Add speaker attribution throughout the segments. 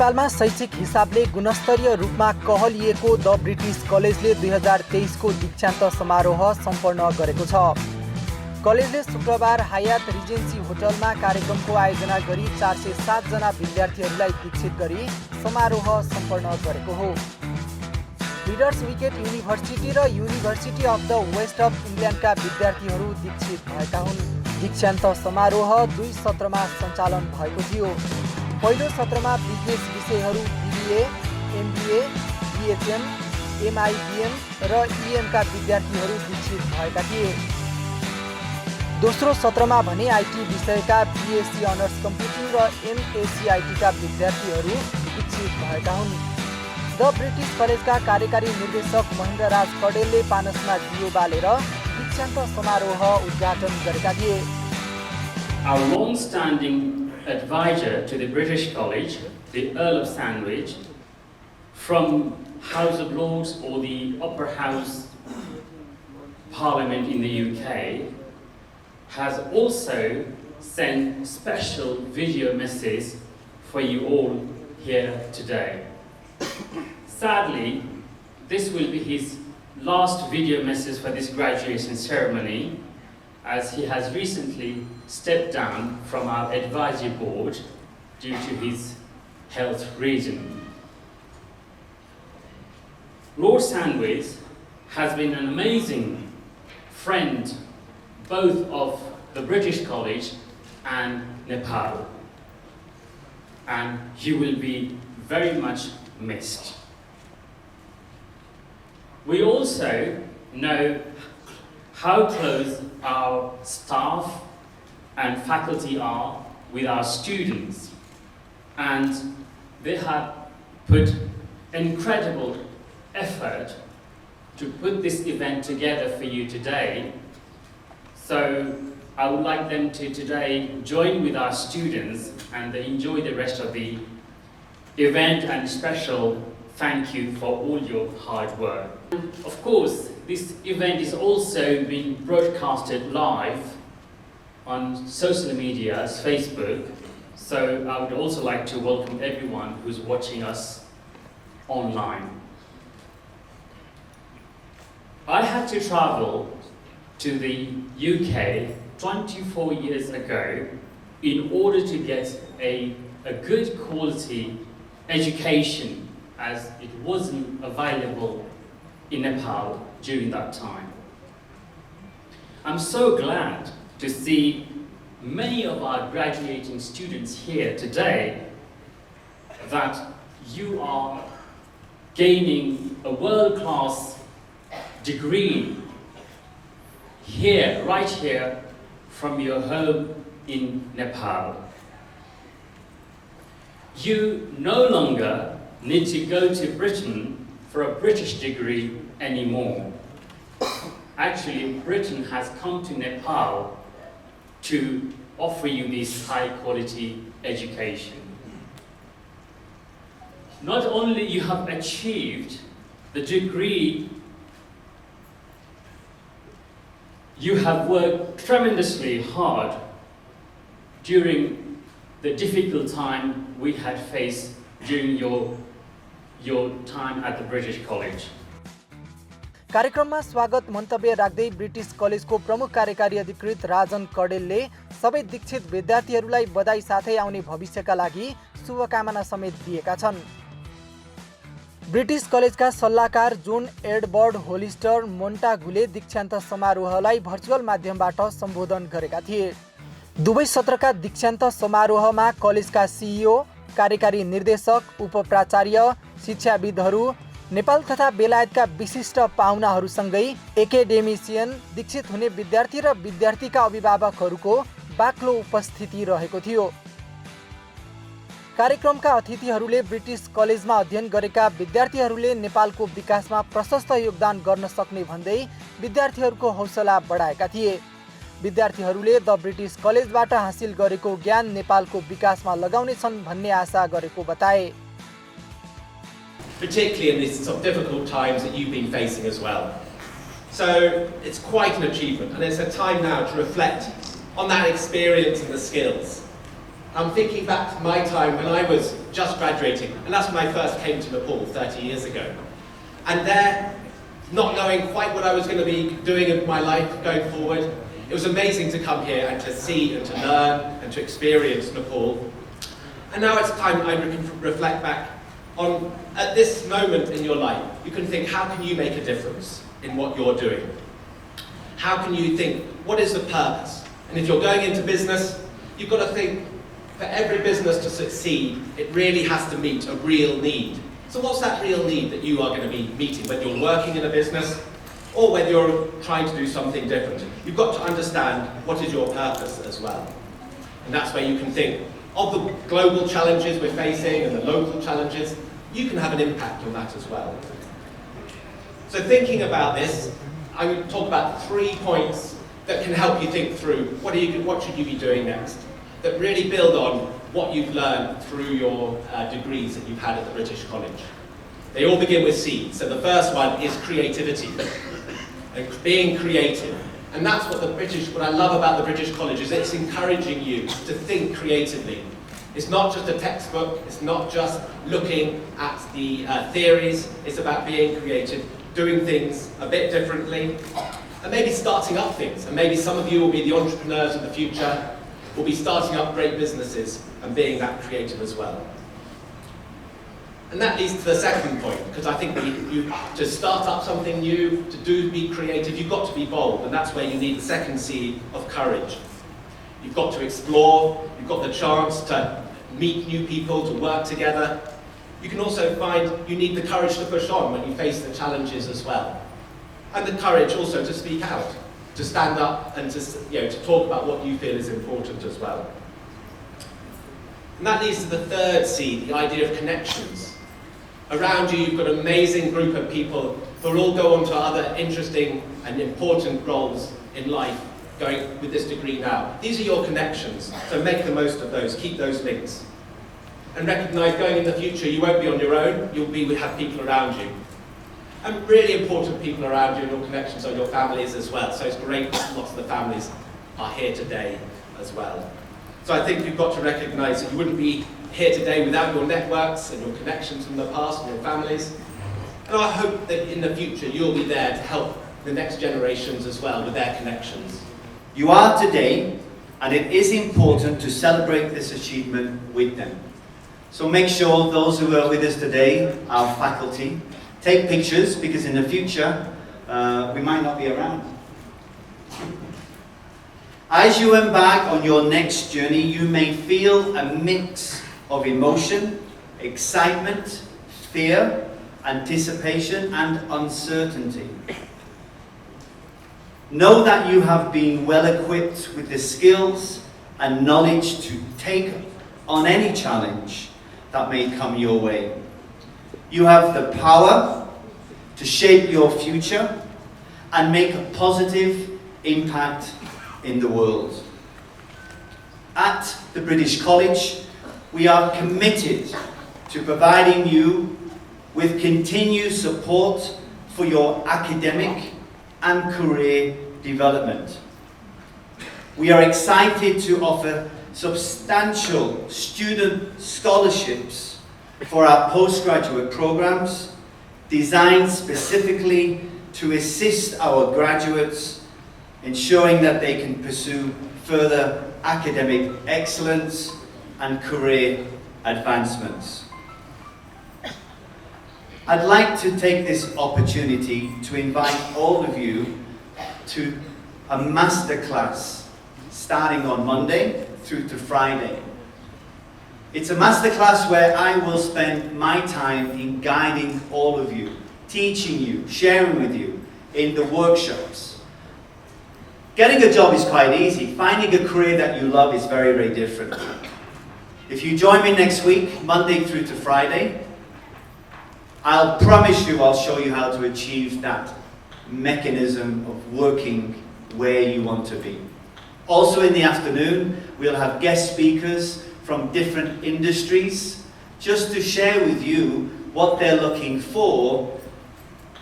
Speaker 1: नेपालमा शैक्षिक हिसाबले गुणस्तरीय रूपमा कहलिएको द ब्रिटिश कलेजले 2023 को दीक्षान्त समारोह सम्पन्न गरेको छ। कलेजले शुक्रबार हायात रिजेन्सी होटलमा कार्यक्रमको आयोजना गरी 407 जना विद्यार्थीहरूलाई दीक्षित गरी समारोह सम्पन्न गरेको हो। लिडर्स विकेट युनिभर्सिटी र university of the west of इङ्ल्यान्डका विद्यार्थीहरू दीक्षित भएका हुन्। दीक्षान्त समारोह 2 सत्रमा सञ्चालन भएको थियो। पहिलो सत्रमा बिजनेस विषयहरू BBA, MBA, BHM, MIBM र EM का विद्यार्थीहरू दीक्षित भएका थिए। दोस्रो सत्रमा भने IT विषयका BSc अनर्स कम्प्युटिङ र MACIT का विद्यार्थीहरू दीक्षित भएका हुन्। द ब्रिटिश कलेजका कार्यकारी निर्देशक महेन्द्र राज कडेलले पानसमा दियो बालेर दीक्षान्त समारोह उद्घाटन गरेका थिए।
Speaker 2: Our long-standing advisor to the British College, the Earl of Sandwich, from House of Lords or the Upper House Parliament in the UK, has also sent special video message for you all here today. Sadly, this will be his last video message for this graduation ceremony, as he has recently stepped down from our advisory board due to his health reason. Lord Sandwich has been an amazing friend both of the British College and Nepal, and he will be very much missed. We also know how close our staff and faculty are with our students, and they have put incredible effort to put this event together for you today. So I would like them to today join with our students and enjoy the rest of the event, and special thank you for all your hard work. Of course, this event is also being broadcasted live on social media as Facebook, so I would also like to welcome everyone who's watching us online. I had to travel to the UK 24 years ago in order to get a good quality education, as it wasn't available in Nepal during that time. I'm so glad to see many of our graduating students here today, that you are gaining a world-class degree here, right here from your home in Nepal. You no longer need to go to Britain for a British degree anymore. Actually, Britain has come to Nepal to offer you this high quality education. Not only you have achieved the degree, you have worked tremendously hard during the difficult time we had faced during your time at the British College.
Speaker 1: कार्यक्रममा स्वागत मन्तव्य राख्दै British कलेजको प्रमुख कार्यकारी अधिकृत राजन कडेलले सबै दीक्षित विद्यार्थीहरूलाई बधाई साथै आउने भविष्यका लागि शुभकामना समेत दिएका छन्। ब्रिटिश कलेजका सल्लाहकार जोन एडवर्ड होलिस्टर मोन्टागुले दीक्षान्त समारोहलाई भर्चुअल माध्यमबाट सम्बोधन गरेका थिए। दुवै सत्रका दीक्षान्त समारोहमा कलेजका CEO, कार्यकारी निर्देशक, उपप्राचार्य, शिक्षाविदहरू, नेपाल तथा बेलायतका विशिष्ट पाहुनाहरूसँगै एकेडेमिसियन, दीक्षित हुने विद्यार्थी र विद्यार्थीका अभिभावकहरूको बाक्लो उपस्थिति रहेको थियो। कार्यक्रमका अतिथिहरूले ब्रिटिश कलेजमा अध्ययन गरेका विद्यार्थीहरूले नेपालको विकासमा प्रशस्त योगदान गर्न सक्ने भन्दै विद्यार्थीहरूको हौसला बढाएका थिए। विद्यार्थीहरूले द ब्रिटिश कलेजबाट हासिल गरेको ज्ञान नेपालको विकासमा लगाउनेछन् भन्ने आशा गरेको बताए।
Speaker 3: Particularly in these sort of difficult times that you've been facing as well. So it's quite an achievement, and it's a time now to reflect on that experience and the skills. I'm thinking back to my time when I was just graduating, and that's when I first came to Nepal 30 years ago. And there, not knowing quite what I was going to be doing in my life going forward, it was amazing to come here and to see and to learn and to experience Nepal. And now it's time I can reflect back on, at this moment in your life, you can think, how can you make a difference in what you're doing? How can you think, what is the purpose? And if you're going into business, you've got to think, for every business to succeed, it really has to meet a real need. So what's that real need that you are going to be meeting, whether you're working in a business or whether you're trying to do something different? You've got to understand what is your purpose as well. And that's where you can think of the global challenges we're facing and the local challenges. You can have an impact on that as well. So thinking about this, I'm going to talk about 3 points that can help you think through what should you be doing next, that really build on what you've learned through your degrees that you've had at the British College. They all begin with C. So the first one is creativity, and being creative. And that's what what I love about the British College is it's encouraging you to think creatively. It's not just a textbook, it's not just looking at the theories, it's about being creative, doing things a bit differently, and maybe starting up things. And maybe some of you will be the entrepreneurs of the future, will be starting up great businesses and being that creative as well. And that leads to the second point, because I think to start up something new, to be creative, you've got to be bold, and that's where you need the second C of courage. You've got to explore, you've got the chance to meet new people, to work together. You can also find you need the courage to push on when you face the challenges as well. And the courage also to speak out, to stand up and to talk about what you feel is important as well. And that leads to the third C, the idea of connections. Around you, you've got an amazing group of people who all go on to other interesting and important roles in life, going with this degree now. These are your connections, so make the most of those, keep those links. And recognise going in the future, you won't be on your own, you'll have people around you. And really important people around you and your connections are your families as well. So it's great that lots of the families are here today as well. So I think you've got to recognise that you wouldn't be here today without your networks and your connections from the past and your families. And I hope that in the future you'll be there to help the next generations as well with their connections.
Speaker 4: You are today, and it is important to celebrate this achievement with them. So make sure those who are with us today, our faculty, take pictures, because in the future we might not be around. As you embark on your next journey, you may feel a mix of emotion, excitement, fear, anticipation, and uncertainty. Know that you have been well equipped with the skills and knowledge to take on any challenge that may come your way. You have the power to shape your future and make a positive impact in the world. At the British College, we are committed to providing you with continued support for your academic and career development. We are excited to offer substantial student scholarships for our postgraduate programs, designed specifically to assist our graduates, ensuring that they can pursue further academic excellence and career advancements. I'd like to take this opportunity to invite all of you to a masterclass starting on Monday through to Friday. It's a masterclass where I will spend my time in guiding all of you, teaching you, sharing with you in the workshops. Getting a job is quite easy. Finding a career that you love is very, very different. If you join me next week, Monday through to Friday, I'll promise you I'll show you how to achieve that mechanism of working where you want to be. Also in the afternoon, we'll have guest speakers from different industries just to share with you what they're looking for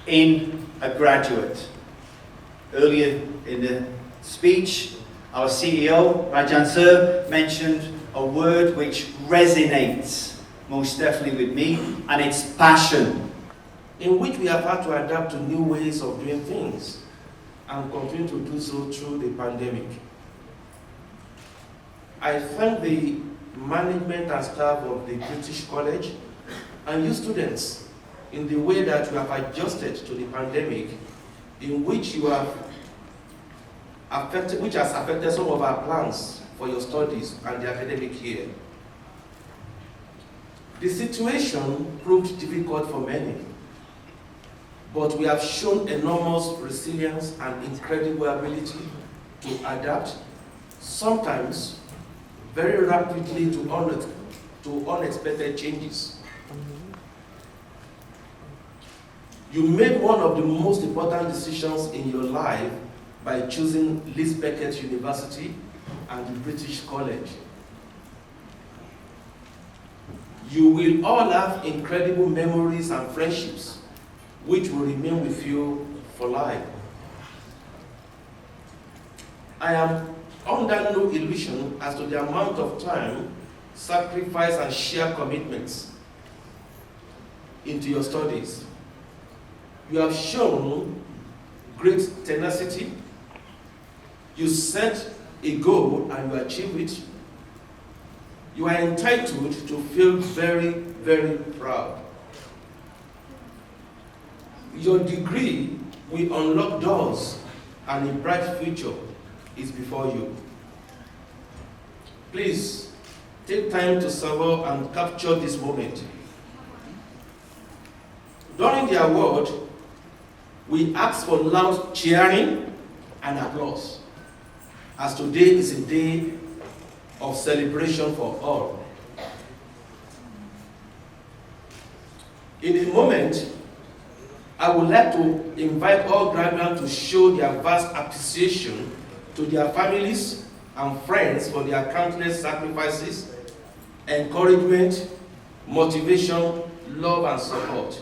Speaker 4: in a graduate. Earlier in the speech, Our CEO, Rajan Sir, mentioned a word which resonates most definitely with me, and it's passion.
Speaker 5: In which we have had to adapt to new ways of doing things and continue to do so through the pandemic. I thank the management and staff of the British College and you students in the way that you have adjusted to the pandemic, in which you have which has affected some of our plans for your studies and the academic year. The situation proved difficult for many, but we have shown enormous resilience and incredible ability to adapt, sometimes very rapidly to unexpected changes. You made one of the most important decisions in your life by choosing Leeds Beckett University and the British College. You will all have incredible memories and friendships which will remain with you for life. I am under no illusion as to the amount of time, sacrifice, and shared commitments into your studies. You have shown great tenacity. You set a goal and you achieve it. You are entitled to feel very, very proud. Your degree will unlock doors and a bright future is before you. Please take time to savor and capture this moment. During the award, we ask for loud cheering and applause, as today is a day of celebration for all. In a moment, I would like to invite all graduates to show their vast appreciation to their families and friends for their countless sacrifices, encouragement, motivation, love, and support.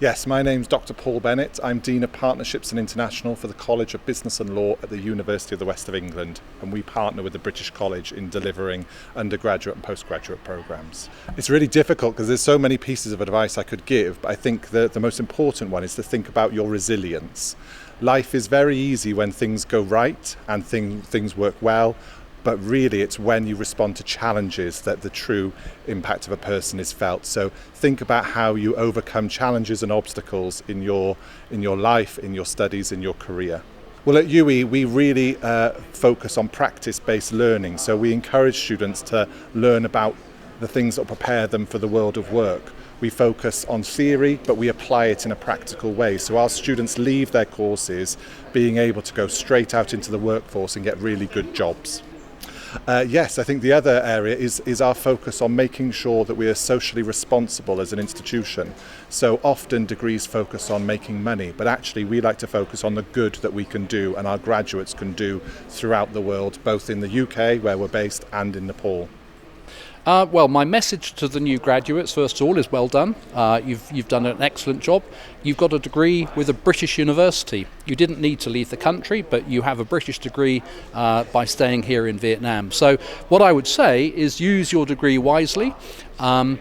Speaker 6: Yes, my name's Dr. Paul Bennett. I'm Dean of Partnerships and International for the College of Business and Law at the University of the West of England, and we partner with the British College in delivering undergraduate and postgraduate programmes. It's really difficult because there's so many pieces of advice I could give, but I think the most important one is to think about your resilience. Life is very easy when things go right and things work well, but really it's when you respond to challenges that the true impact of a person is felt. So think about how you overcome challenges and obstacles in your life, in your studies, in your career. Well, at UE we really focus on practice-based learning, so we encourage students to learn about the things that prepare them for the world of work. We focus on theory, but we apply it in a practical way. So our students leave their courses being able to go straight out into the workforce and get really good jobs. Yes, I think the other area is our focus on making sure that we are socially responsible as an institution. So often degrees focus on making money, but actually we like to focus on the good that we can do and our graduates can do throughout the world, both in the UK, where we're based, and in Nepal.
Speaker 7: Well, my message to the new graduates, first of all, is well done. You've done an excellent job. You've got a degree with a British university. You didn't need to leave the country, but you have a British degree by staying here in Vietnam. So what I would say is use your degree wisely. I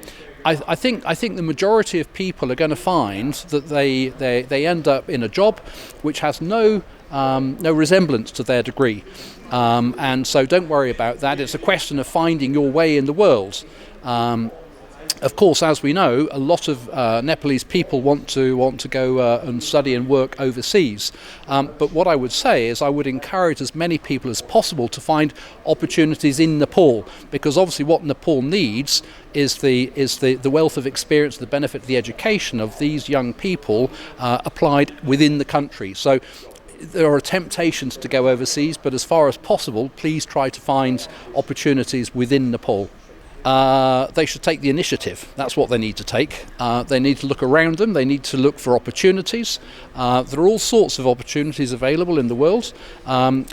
Speaker 7: think the majority of people are going to find that they end up in a job which has no resemblance to their degree. And so don't worry about that. It's a question of finding your way in the world. Of course, as we know, a lot of Nepalese people want to go and study and work overseas. But what I would say is I would encourage as many people as possible to find opportunities in Nepal, because obviously what Nepal needs is the wealth of experience, the benefit of the education of these young people applied within the country. So there are temptations to go overseas, but as far as possible, please try to find opportunities within Nepal. They should take the initiative. That's what they need to take. They need to look around them. They need to look for opportunities. There are all sorts of opportunities available in the world. When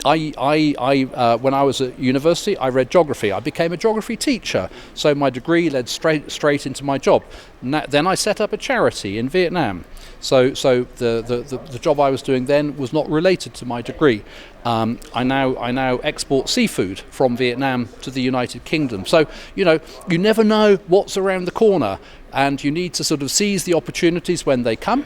Speaker 7: I was at university, I read geography. I became a geography teacher, so my degree led straight into my job. Then I set up a charity in Vietnam. So the job I was doing then was not related to my degree. I now export seafood from Vietnam to the United Kingdom. So, you never know what's around the corner, and you need to sort of seize the opportunities when they come.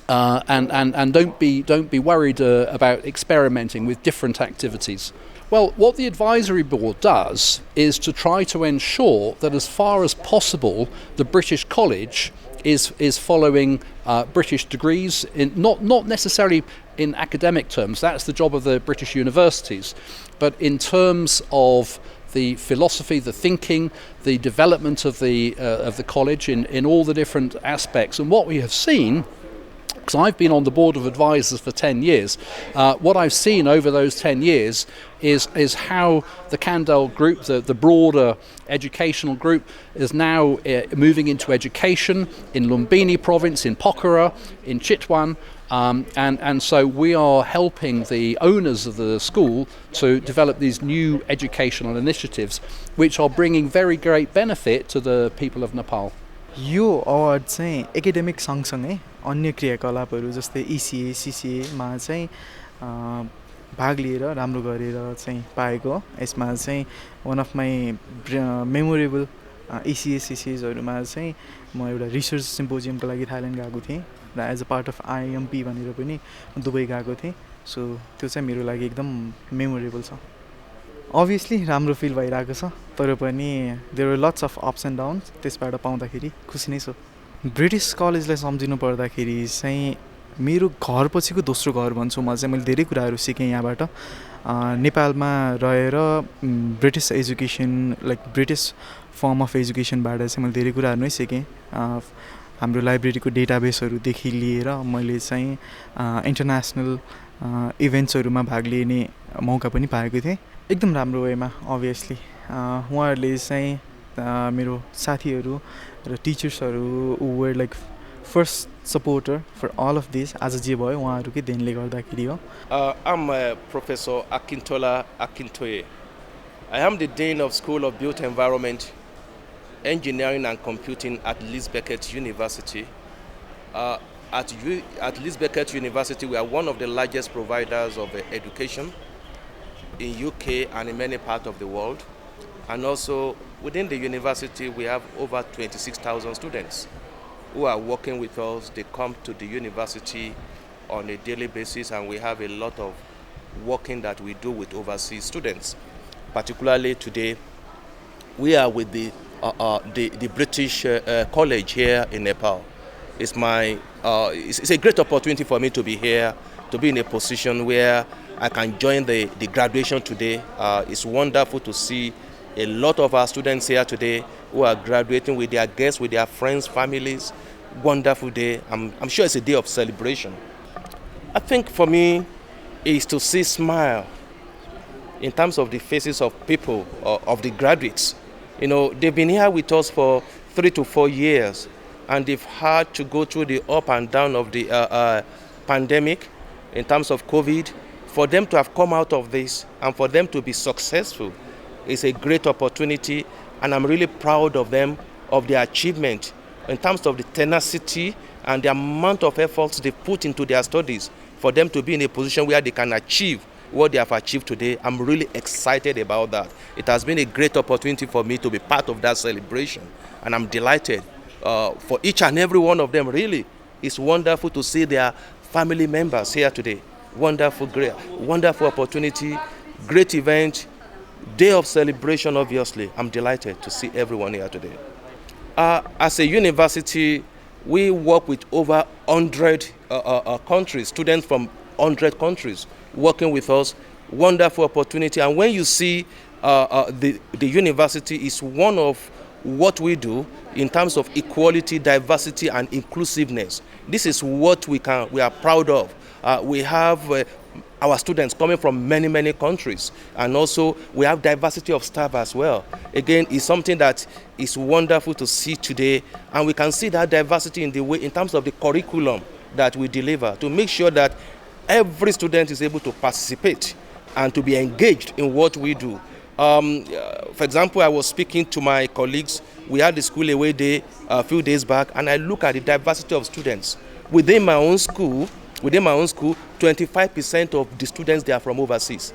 Speaker 7: And don't be worried about experimenting with different activities. Well, what the advisory board does is to try to ensure that as far as possible the British College is following British degrees, not necessarily in academic terms. That's the job of the British universities, but in terms of the philosophy, the thinking, the development of the college in all the different aspects. And what we have seen, because I've been on the board of advisors for 10 years, what I've seen over those 10 years is how the Kandal group, the broader educational group, is now moving into education in Lumbini province, in Pokhara, in Chitwan, and so we are helping the owners of the school to develop these new educational initiatives, which are bringing very great benefit to the people of Nepal.
Speaker 8: Yo award चाहिँ academic सँगसँगै अन्य क्रियाकलापहरू जस्तै इसिए सिसिएमा चाहिँ भाग लिएर राम्रो गरेर चाहिँ पाएको हो। यसमा चाहिँ वान अफ माई मेमोरेबल इसिए सिसिएजहरूमा चाहिँ म एउटा रिसर्च सिम्पोजियमको लागि थाइल्यान्ड गएको थिएँ र as a part of IMP भनेर पनि दुबई गएको थिएँ। सो त्यो चाहिँ मेरो लागि एकदम मेमोरेबल छ। अभियसली राम्रो फिल भइरहेको छ, तर पनि there are lots of ups and downs. त्यसबाट पाउँदाखेरि खुसी नै छु। ब्रिटिस कलेजलाई सम्झिनु पर्दाखेरि चाहिँ मेरो घर पछिको दोस्रो घर भन्छु म चाहिँ। मैले धेरै कुराहरू सिकेँ यहाँबाट। नेपालमा रहेर British education like British firm of एजुकेसनबाट चाहिँ मैले धेरै कुराहरू नै सिकेँ। हाम्रो लाइब्रेरीको डेटाबेसहरूदेखि लिएर मैले चाहिँ इन्टरनेसनल इभेन्ट्सहरूमा भाग लिने मौका पनि पाएको थिएँ, एकदम राम्रो वेमा। अभियसली उहाँहरूले चाहिँ मेरो साथीहरू र टिचर्सहरू were like first supporter for all of this. आज जे भयो उहाँहरूकै देनले गर्दाखेरि हो।
Speaker 5: I'm Professor Akintola Akintoye. I am the Dean of School of Built Environment, Engineering and Computing at Liz Beckett University. At Liz Beckett University, we are one of the largest providers of education in UK and in many parts of the world. And also within the university, we have over 26,000 students who are working with us. They come to the university on a daily basis, and we have a lot of working that we do with overseas students. Particularly today, we are with the British College here in Nepal. It's a great opportunity for me to be here, to be in a position where I can join the graduation today. It's wonderful to see a lot of our students here today who are graduating with their guests, with their friends, families. Wonderful day. I'm sure it's a day of celebration. I think for me, is to see smile in terms of the faces of people, of the graduates. You know, they've been here with us for 3 to 4 years, and they've had to go through the up and down of the pandemic in terms of COVID. For them to have come out of this and for them to be successful is a great opportunity, and I'm really proud of them, of their achievement in terms of the tenacity and the amount of efforts they put into their studies for them to be in a position where they can achieve what they have achieved today. I'm really excited about that. It has been a great opportunity for me to be part of that celebration, and I'm delighted for each and every one of them. Really, it's wonderful to see their family members here today. Wonderful, great, wonderful opportunity, great event, day of celebration. Obviously, I'm delighted to see everyone here today. As a university, we work with over 100 countries, students from 100 countries working with us. Wonderful opportunity. And when you see the university is one of what we do in terms of equality, diversity, and inclusiveness. This is what we are proud of. We have our students coming from many, many countries, and also we have diversity of staff as well. Again, it's something that is wonderful to see today, and we can see that diversity in terms of the curriculum that we deliver, to make sure that every student is able to participate and to be engaged in what we do. For example, I was speaking to my colleagues. We had the school away day a few days back, and I look at the diversity of students within my own school. Within my own school, 25% of the students they are from overseas.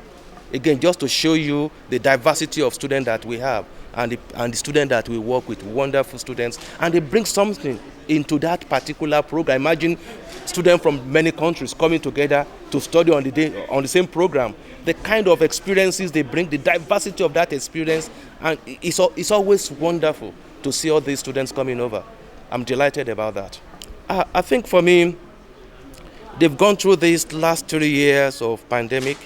Speaker 5: Again, just to show you the diversity of students that we have and the students that we work with, wonderful students, and they bring something into that particular program. Imagine students from many countries coming together to study on the same program. The kind of experiences they bring, the diversity of that experience, and it's always wonderful to see all these students coming over. I'm delighted about that. I think for me, they've gone through these last 3 years of pandemic,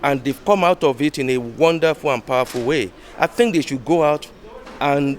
Speaker 5: and they've come out of it in a wonderful and powerful way. I think they should go out and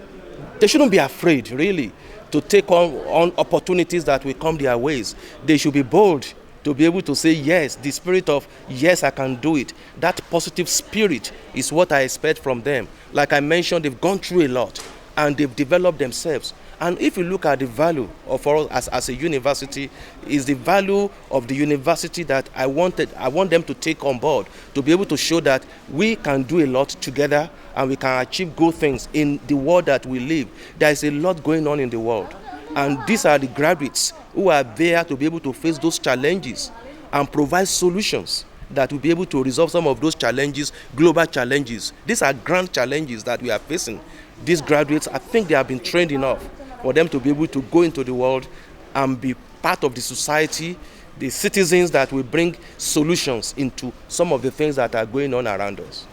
Speaker 5: they shouldn't be afraid, really, to take on opportunities that will come their ways. They should be bold to be able to say yes, the spirit of yes, I can do it. That positive spirit is what I expect from them. Like I mentioned, they've gone through a lot and they've developed themselves. And if you look at the value of us as a university, is the value of the university that I want them to take on board, to be able to show that we can do a lot together and we can achieve good things in the world that we live. There is a lot going on in the world. And these are the graduates who are there to be able to face those challenges and provide solutions that will be able to resolve some of those challenges, global challenges. These are grand challenges that we are facing. These graduates, I think they have been trained enough for them to be able to go into the world and be part of the society, the citizens that will bring solutions into some of the things that are going on around us.